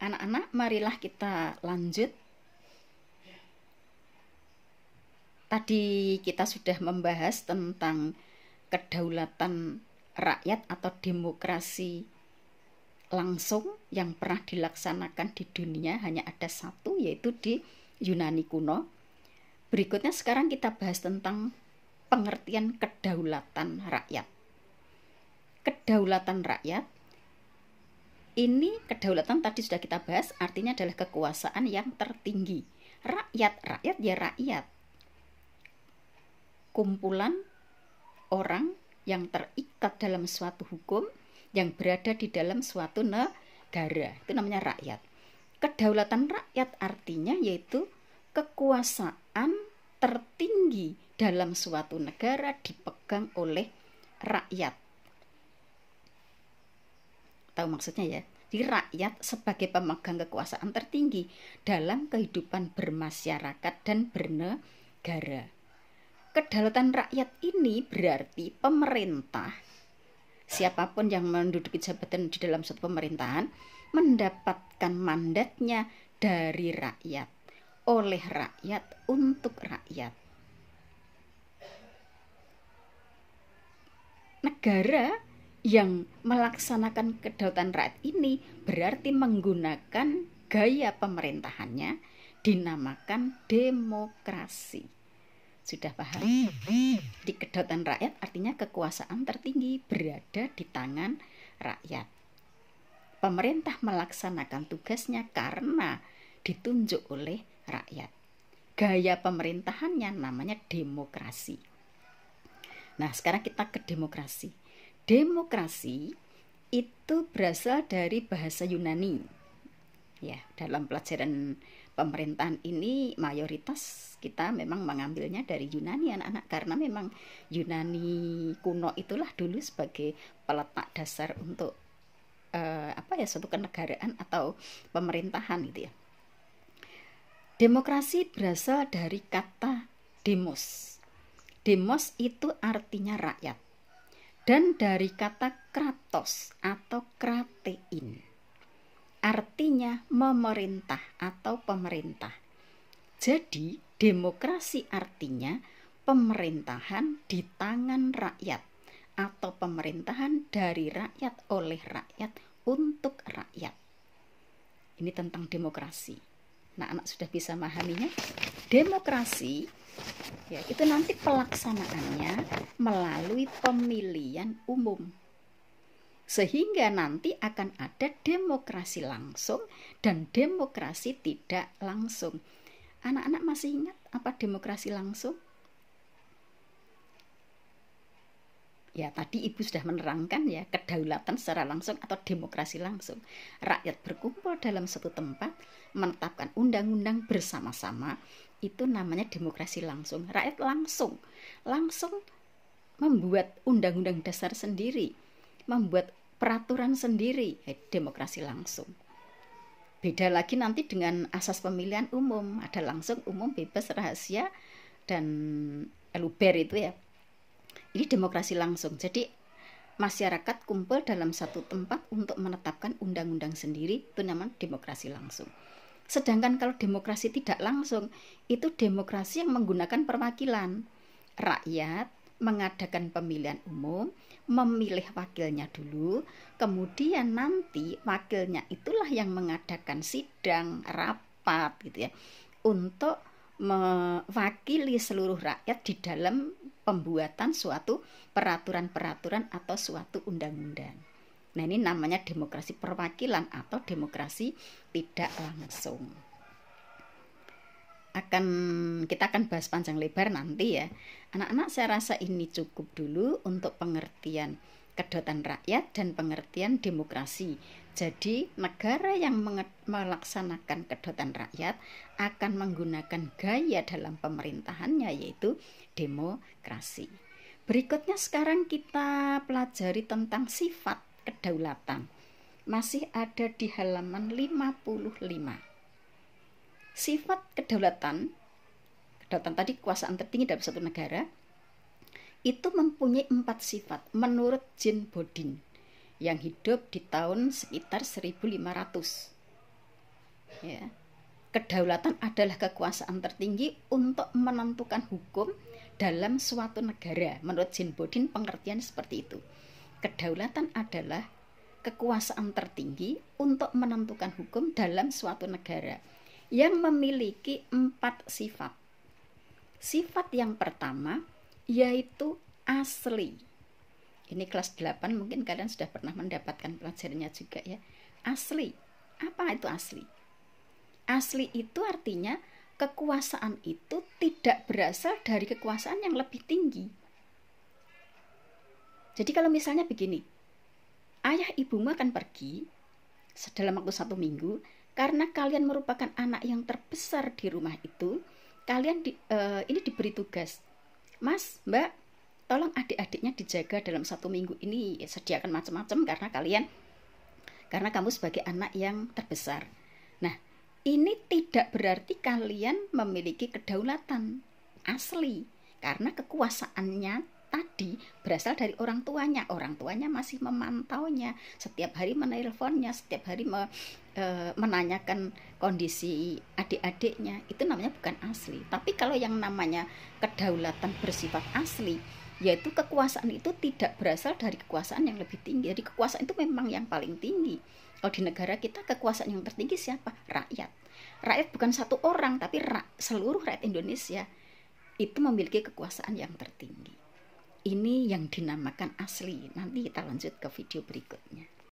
Anak-anak, marilah kita lanjut. Tadi kita sudah membahas tentang kedaulatan rakyat atau demokrasi langsung yang pernah dilaksanakan di dunia. Hanya ada satu, yaitu di Yunani kuno. Berikutnya sekarang kita bahas tentang pengertian kedaulatan rakyat. Kedaulatan rakyat ini, kedaulatan tadi sudah kita bahas, artinya adalah kekuasaan yang tertinggi. Rakyat ya rakyat, kumpulan orang yang terikat dalam suatu hukum, yang berada di dalam suatu negara, itu namanya rakyat. Kedaulatan rakyat artinya yaitu kekuasaan tertinggi dalam suatu negara dipegang oleh rakyat. Tahu maksudnya ya? Di rakyat sebagai pemegang kekuasaan tertinggi dalam kehidupan bermasyarakat dan bernegara. Kedaulatan rakyat ini berarti pemerintah, siapapun yang menduduki jabatan di dalam suatu pemerintahan, mendapatkan mandatnya dari rakyat, oleh rakyat, untuk rakyat. Negara yang melaksanakan kedaulatan rakyat ini berarti menggunakan gaya pemerintahannya dinamakan demokrasi. Sudah paham? Di kedaulatan rakyat artinya kekuasaan tertinggi berada di tangan rakyat. Pemerintah melaksanakan tugasnya karena ditunjuk oleh rakyat. Gaya pemerintahannya namanya demokrasi. Nah, sekarang kita ke demokrasi. Demokrasi itu berasal dari bahasa Yunani. Ya, dalam pelajaran pemerintahan ini mayoritas kita memang mengambilnya dari Yunani, anak-anak, karena memang Yunani kuno itulah dulu sebagai peletak dasar untuk suatu kenegaraan atau pemerintahan gitu ya. Demokrasi berasal dari kata demos. Demos itu artinya rakyat. Dan dari kata kratos atau kratein, artinya memerintah atau pemerintah. Jadi demokrasi artinya pemerintahan di tangan rakyat atau pemerintahan dari rakyat, oleh rakyat, untuk rakyat. Ini tentang demokrasi. Nah, anak sudah bisa memahaminya. Demokrasi ya, itu nanti pelaksanaannya melalui pemilihan umum. Sehingga nanti akan ada demokrasi langsung dan demokrasi tidak langsung. Anak-anak masih ingat apa demokrasi langsung? Ya, tadi Ibu sudah menerangkan ya, kedaulatan secara langsung atau demokrasi langsung. Rakyat berkumpul dalam satu tempat, menetapkan undang-undang bersama-sama, itu namanya demokrasi langsung. Rakyat langsung membuat undang-undang dasar sendiri, membuat peraturan sendiri, demokrasi langsung. Beda lagi nanti dengan asas pemilihan umum, ada langsung, umum, bebas, rahasia, dan luber itu ya. Ini demokrasi langsung. Jadi masyarakat kumpul dalam satu tempat untuk menetapkan undang-undang sendiri, itu namanya demokrasi langsung. Sedangkan kalau demokrasi tidak langsung, itu demokrasi yang menggunakan perwakilan. Rakyat mengadakan pemilihan umum, memilih wakilnya dulu, kemudian nanti wakilnya itulah yang mengadakan sidang, rapat gitu ya, untuk mewakili seluruh rakyat di dalam pembuatan suatu peraturan-peraturan atau suatu undang-undang. Nah, ini namanya demokrasi perwakilan atau demokrasi tidak langsung. Kita akan bahas panjang lebar nanti ya. Anak-anak, saya rasa ini cukup dulu untuk pengertian kedaulatan rakyat dan pengertian demokrasi. Jadi negara yang melaksanakan kedaulatan rakyat akan menggunakan gaya dalam pemerintahannya, yaitu demokrasi. Berikutnya sekarang kita pelajari tentang sifat kedaulatan. Masih ada di halaman 55. Sifat kedaulatan tadi kekuasaan tertinggi dalam satu negara, itu mempunyai 4 sifat menurut Jean Bodin yang hidup di tahun sekitar 1500. Ya. Kedaulatan adalah kekuasaan tertinggi untuk menentukan hukum dalam suatu negara. Menurut Jean Bodin pengertian seperti itu. Kedaulatan adalah kekuasaan tertinggi untuk menentukan hukum dalam suatu negara yang memiliki 4 sifat. Sifat yang pertama yaitu asli. Ini kelas 8 mungkin kalian sudah pernah mendapatkan pelajarannya juga ya. Asli. Apa itu asli? Asli itu artinya kekuasaan itu tidak berasal dari kekuasaan yang lebih tinggi. Jadi kalau misalnya begini, ayah ibumu akan pergi dalam waktu 1 minggu, karena kalian merupakan anak yang terbesar di rumah itu, kalian ini diberi tugas, Mas, Mbak, tolong adik-adiknya dijaga dalam 1 minggu ini, sediakan macam-macam karena kamu sebagai anak yang terbesar. Nah, ini tidak berarti kalian memiliki kedaulatan asli, karena kekuasaannya tadi berasal dari orang tuanya. Orang tuanya masih memantaunya, setiap hari menelponnya, setiap hari menanyakan kondisi adik-adiknya. Itu namanya bukan asli. Tapi kalau yang namanya kedaulatan bersifat asli, yaitu kekuasaan itu tidak berasal dari kekuasaan yang lebih tinggi. Jadi kekuasaan itu memang yang paling tinggi. Kalau di negara kita kekuasaan yang tertinggi siapa? Rakyat. Rakyat bukan satu orang, tapi seluruh rakyat Indonesia itu memiliki kekuasaan yang tertinggi. Ini yang dinamakan asli. Nanti kita lanjut ke video berikutnya.